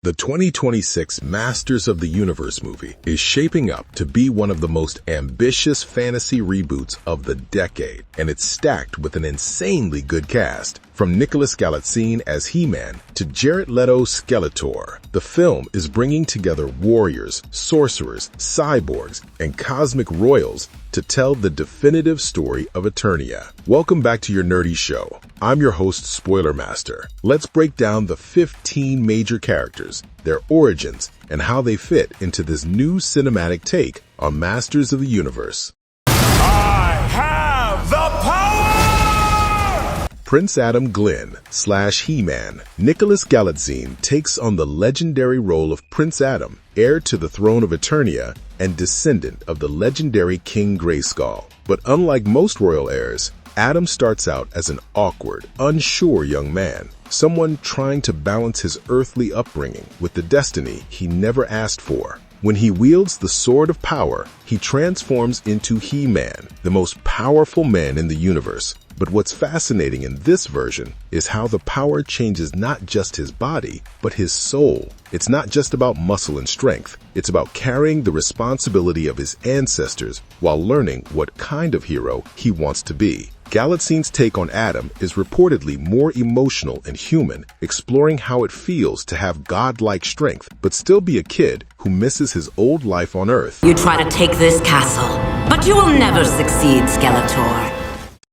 The 2026 Masters of the Universe movie is shaping up to be one of the most ambitious fantasy reboots of the decade, and it's stacked with an insanely good cast. From Nicholas Galitzine as He-Man to Jared Leto's Skeletor, the film is bringing together warriors, sorcerers, cyborgs, and cosmic royals to tell the definitive story of Eternia. Welcome back to your nerdy show. I'm your host, Spoiler Master. Let's break down the 15 major characters, their origins, and how they fit into this new cinematic take on Masters of the Universe. I have the power! Prince Adam Glynn / He-Man. Nicholas Galitzine takes on the legendary role of Prince Adam, heir to the throne of Eternia and descendant of the legendary King Grayskull. But unlike most royal heirs, Adam starts out as an awkward, unsure young man, someone trying to balance his earthly upbringing with the destiny he never asked for. When he wields the Sword of Power, he transforms into He-Man, the most powerful man in the universe. But what's fascinating in this version is how the power changes not just his body, but his soul. It's not just about muscle and strength. It's about carrying the responsibility of his ancestors while learning what kind of hero he wants to be. Galitzine's take on Adam is reportedly more emotional and human, exploring how it feels to have godlike strength, but still be a kid who misses his old life on Earth. You try to take this castle, but you will never succeed, Skeletor.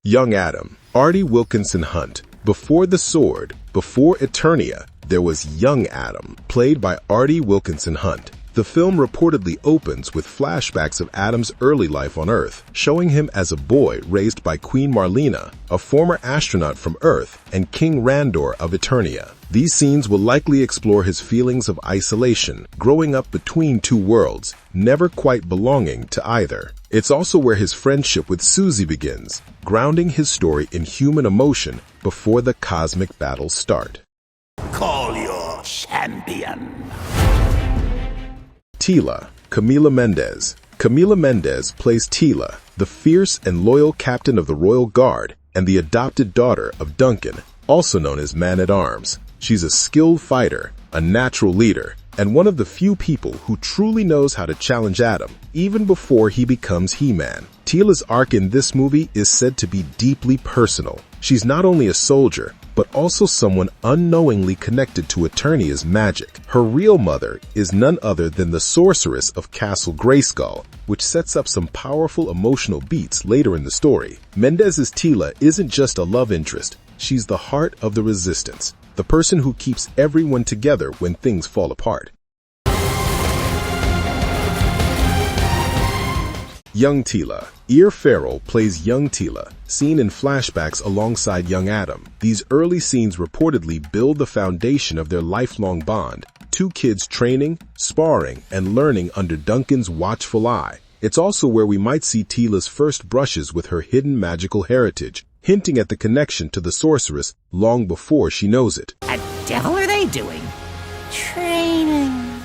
Young Adam, Artie Wilkinson Hunt. Before the sword, before Eternia, there was young Adam, played by Artie Wilkinson Hunt. The film reportedly opens with flashbacks of Adam's early life on Earth, showing him as a boy raised by Queen Marlena, a former astronaut from Earth, and King Randor of Eternia. These scenes will likely explore his feelings of isolation, growing up between two worlds, never quite belonging to either. It's also where his friendship with Suzie begins, grounding his story in human emotion before the cosmic battles start. Call your champion. Teela, Camila Mendes. Camila Mendes plays Teela, the fierce and loyal captain of the Royal Guard and the adopted daughter of Duncan, also known as Man-at-Arms. She's a skilled fighter, a natural leader, and one of the few people who truly knows how to challenge Adam, even before he becomes He-Man. Teela's arc in this movie is said to be deeply personal. She's not only a soldier, but also someone unknowingly connected to Eternia's magic. Her real mother is none other than the sorceress of Castle Grayskull, which sets up some powerful emotional beats later in the story. Mendez's Teela isn't just a love interest, she's the heart of the resistance, the person who keeps everyone together when things fall apart. Young Teela. Ear Farrell plays young Teela, seen in flashbacks alongside young Adam. These early scenes reportedly build the foundation of their lifelong bond, two kids training, sparring, and learning under Duncan's watchful eye. It's also where we might see Teela's first brushes with her hidden magical heritage, hinting at the connection to the sorceress long before she knows it. What the devil are they doing? Training.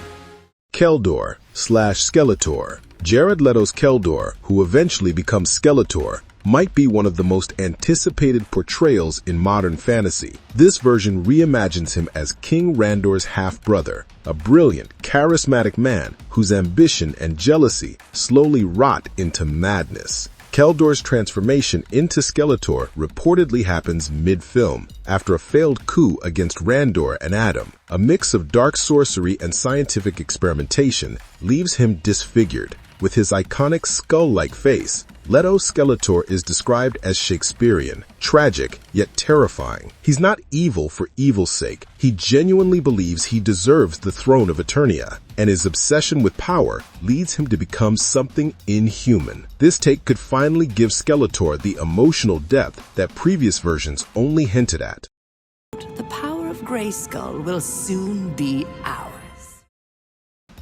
Keldor / Skeletor. Jared Leto's Keldor, who eventually becomes Skeletor, might be one of the most anticipated portrayals in modern fantasy. This version reimagines him as King Randor's half-brother, a brilliant, charismatic man whose ambition and jealousy slowly rot into madness. Keldor's transformation into Skeletor reportedly happens mid-film, after a failed coup against Randor and Adam. A mix of dark sorcery and scientific experimentation leaves him disfigured. With his iconic skull-like face, Leto's Skeletor is described as Shakespearean, tragic, yet terrifying. He's not evil for evil's sake. He genuinely believes he deserves the throne of Eternia, and his obsession with power leads him to become something inhuman. This take could finally give Skeletor the emotional depth that previous versions only hinted at. The power of Grayskull will soon be ours.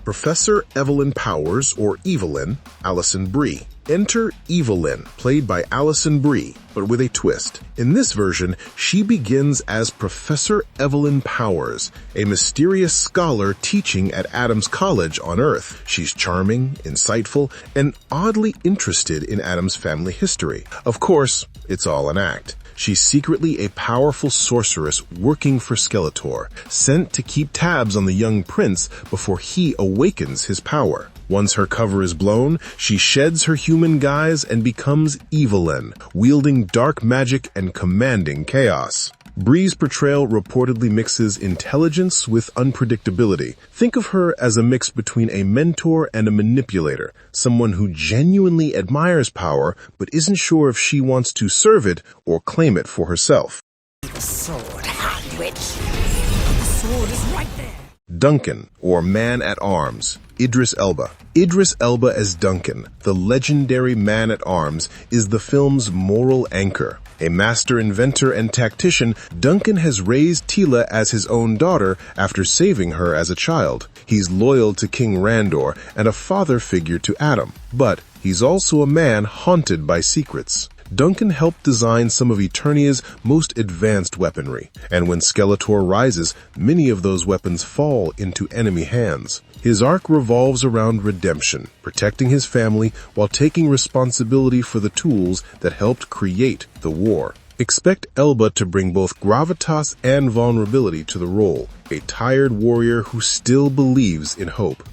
Professor Evelyn Powers, or Evil-Lyn, Alison Brie. Enter Evil-Lyn, played by Alison Brie, but with a twist. In this version, she begins as Professor Evelyn Powers, a mysterious scholar teaching at Adam's college on Earth. She's charming, insightful, and oddly interested in Adam's family history. Of course, it's all an act. She's secretly a powerful sorceress working for Skeletor, sent to keep tabs on the young prince before he awakens his power. Once her cover is blown, she sheds her human guise and becomes Evil-Lyn, wielding dark magic and commanding chaos. Bree's portrayal reportedly mixes intelligence with unpredictability. Think of her as a mix between a mentor and a manipulator, someone who genuinely admires power but isn't sure if she wants to serve it or claim it for herself. The sword, hand witch. The sword is right there. Duncan, or Man-at-Arms, Idris Elba. Idris Elba as Duncan, the legendary man-at-arms, is the film's moral anchor. A master inventor and tactician, Duncan has raised Teela as his own daughter after saving her as a child. He's loyal to King Randor and a father figure to Adam, but he's also a man haunted by secrets. Duncan helped design some of Eternia's most advanced weaponry, and when Skeletor rises, many of those weapons fall into enemy hands. His arc revolves around redemption, protecting his family while taking responsibility for the tools that helped create the war. Expect Elba to bring both gravitas and vulnerability to the role, a tired warrior who still believes in hope.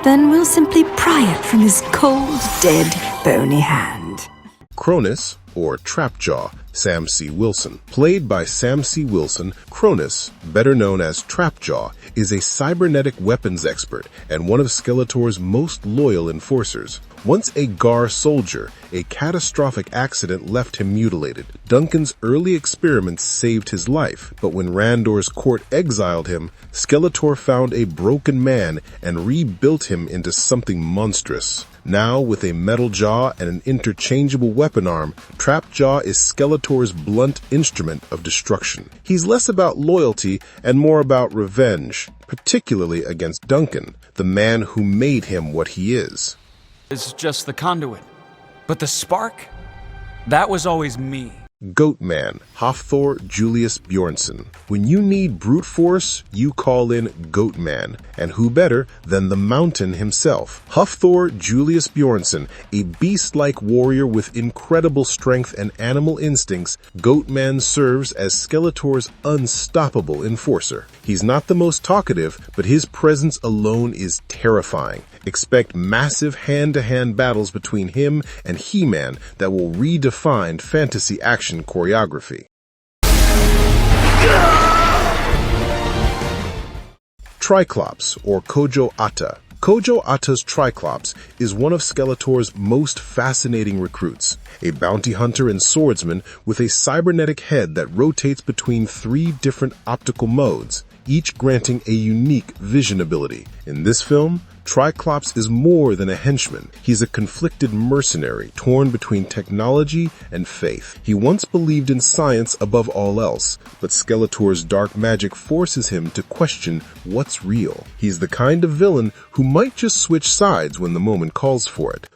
Then we'll simply pry it from his cold, dead, bony hand. Cronus, or Trapjaw, Sam C. Wilson. Played by Sam C. Wilson, Cronus, better known as Trapjaw, is a cybernetic weapons expert and one of Skeletor's most loyal enforcers. Once a Gar soldier, a catastrophic accident left him mutilated. Duncan's early experiments saved his life, but when Randor's court exiled him, Skeletor found a broken man and rebuilt him into something monstrous. Now, with a metal jaw and an interchangeable weapon arm, Trapjaw is Skeletor's blunt instrument of destruction. He's less about loyalty and more about revenge, particularly against Duncan, the man who made him what he is. It's just the conduit. But the spark? That was always me. Goatman, Hafthor Julius Bjornsson. When you need brute force, you call in Goatman, and who better than the Mountain himself? Hafthor Julius Bjornsson, a beast-like warrior with incredible strength and animal instincts, Goatman serves as Skeletor's unstoppable enforcer. He's not the most talkative, but his presence alone is terrifying. Expect massive hand-to-hand battles between him and He-Man that will redefine fantasy action choreography. Tricops, or Kojo Atta. Kojo Atta's Tricops is one of Skeletor's most fascinating recruits, a bounty hunter and swordsman with a cybernetic head that rotates between 3 different optical modes, each granting a unique vision ability. In this film, Tricops is more than a henchman. He's a conflicted mercenary, torn between technology and faith. He once believed in science above all else, but Skeletor's dark magic forces him to question what's real. He's the kind of villain who might just switch sides when the moment calls for it.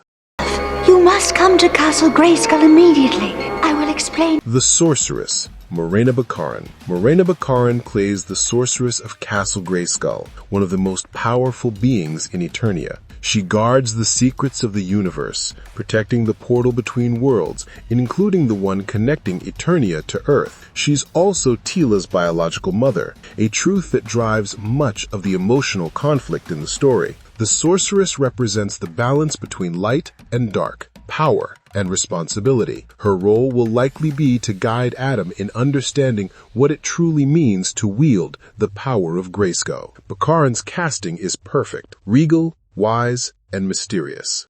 You must come to Castle Grayskull immediately. I will explain. The Sorceress, Morena Baccarin. Morena Baccarin plays the sorceress of Castle Grayskull, one of the most powerful beings in Eternia. She guards the secrets of the universe, protecting the portal between worlds, including the one connecting Eternia to Earth. She's also Teela's biological mother, a truth that drives much of the emotional conflict in the story. The sorceress represents the balance between light and dark, power and responsibility. Her role will likely be to guide Adam in understanding what it truly means to wield the power of Grayskull. Baccarin's casting is perfect, regal, wise, and mysterious.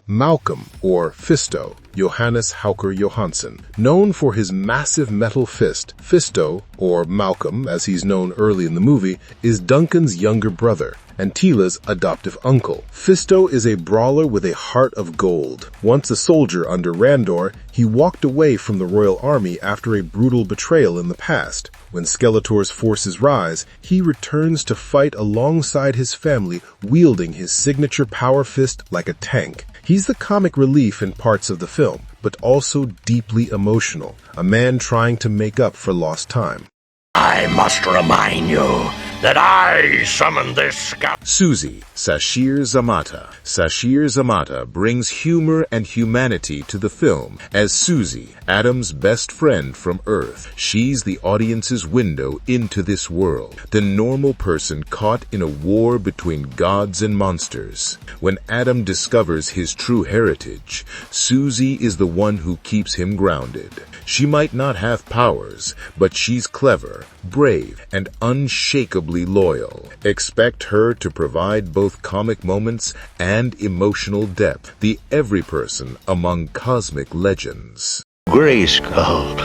Malcolm, or Fisto, Johannes Hauker Johansson. Known for his massive metal fist, Fisto, or Malcolm as he's known early in the movie, is Duncan's younger brother and Teela's adoptive uncle. Fisto is a brawler with a heart of gold. Once a soldier under Randor, he walked away from the Royal Army after a brutal betrayal in the past. When Skeletor's forces rise, he returns to fight alongside his family, wielding his signature power fist like a tank. He's the comic relief in parts of the film, but also deeply emotional, a man trying to make up for lost time. I must remind you that I summoned this scout. Suzie, Sashir Zamata. Sashir Zamata brings humor and humanity to the film as Suzie, Adam's best friend from Earth. She's the audience's window into this world, the normal person caught in a war between gods and monsters. When Adam discovers his true heritage, Suzie is the one who keeps him grounded. She might not have powers, but she's clever, brave, and unshakably loyal. Expect her to provide both comic moments and emotional depth, the every person among cosmic legends. Grayskull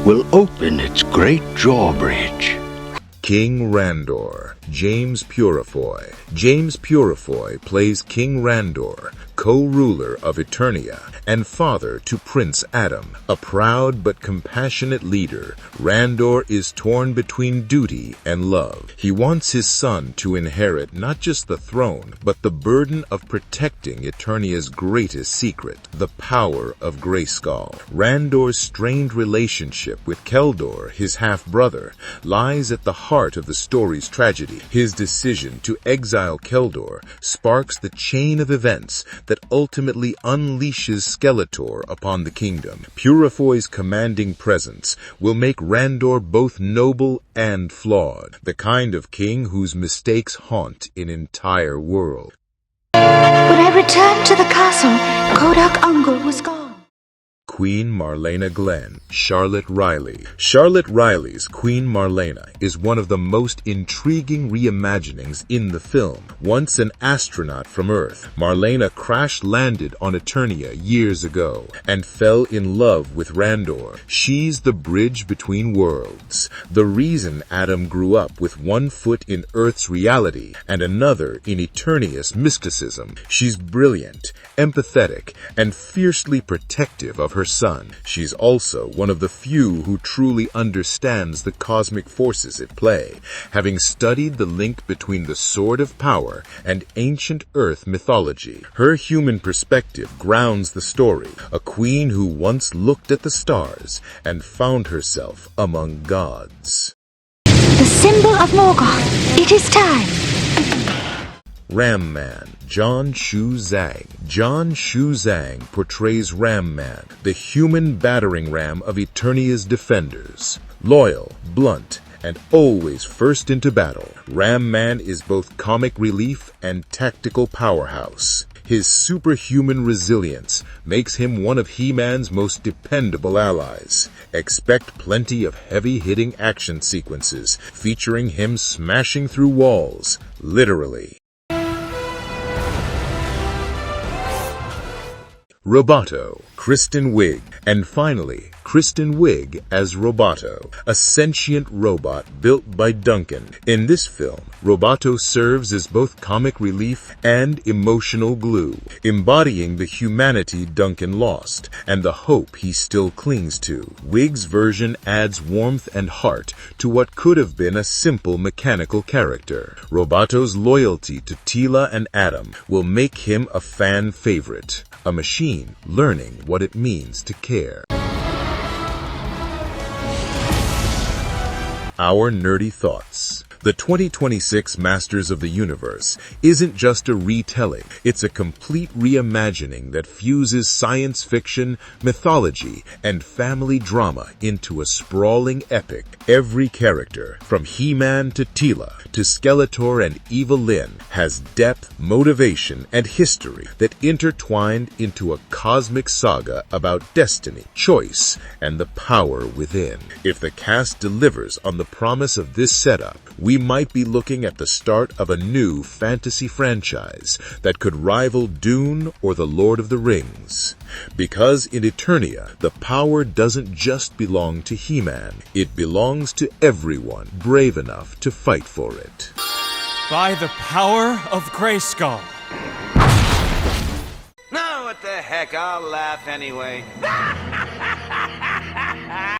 will open its great drawbridge. King Randor, James Purefoy. James Purefoy plays King Randor, co-ruler of Eternia and father to Prince Adam. A proud but compassionate leader, Randor is torn between duty and love. He wants his son to inherit not just the throne, but the burden of protecting Eternia's greatest secret, the power of Grayskull. Randor's strained relationship with Keldor, his half-brother, lies at the heart of the story's tragedy. His decision to exile Keldor sparks the chain of events that ultimately unleashes Skeletor upon the kingdom. Purefoy's commanding presence will make Randor both noble and flawed, the kind of king whose mistakes haunt an entire world. When I returned to the castle, Kodak Ungle was gone. Queen Marlena Glenn, Charlotte Riley. Charlotte Riley's Queen Marlena is one of the most intriguing reimaginings in the film. Once an astronaut from Earth, Marlena crash-landed on Eternia years ago and fell in love with Randor. She's the bridge between worlds, the reason Adam grew up with one foot in Earth's reality and another in Eternia's mysticism. She's brilliant, empathetic, and fiercely protective of her son. She's also one of the few who truly understands the cosmic forces at play, having studied the link between the Sword of Power and ancient Earth mythology. Her human perspective grounds the story, a queen who once looked at the stars and found herself among gods. The symbol of Morgoth. It is time. Ram Man, John Shu Zhang. John Shu Zhang portrays Ram Man, the human battering ram of Eternia's defenders. Loyal, blunt, and always first into battle, Ram Man is both comic relief and tactical powerhouse. His superhuman resilience makes him one of He-Man's most dependable allies. Expect plenty of heavy-hitting action sequences featuring him smashing through walls, literally. Roboto, Kristen Wiig, and finally, Kristen Wiig as Roboto, a sentient robot built by Duncan. In this film, Roboto serves as both comic relief and emotional glue, embodying the humanity Duncan lost and the hope he still clings to. Wiig's version adds warmth and heart to what could have been a simple mechanical character. Roboto's loyalty to Teela and Adam will make him a fan favorite, a machine learning what it means to care. Our nerdy thoughts. The 2026 Masters of the Universe isn't just a retelling, it's a complete reimagining that fuses science fiction, mythology, and family drama into a sprawling epic. Every character, from He-Man to Teela to Skeletor and Evil-Lyn, has depth, motivation, and history that intertwined into a cosmic saga about destiny, choice, and the power within. If the cast delivers on the promise of this setup, we might be looking at the start of a new fantasy franchise that could rival Dune or The Lord of the Rings. Because in Eternia, the power doesn't just belong to He-Man, it belongs to everyone brave enough to fight for it. By the power of Grayskull. No, what the heck, I'll laugh anyway.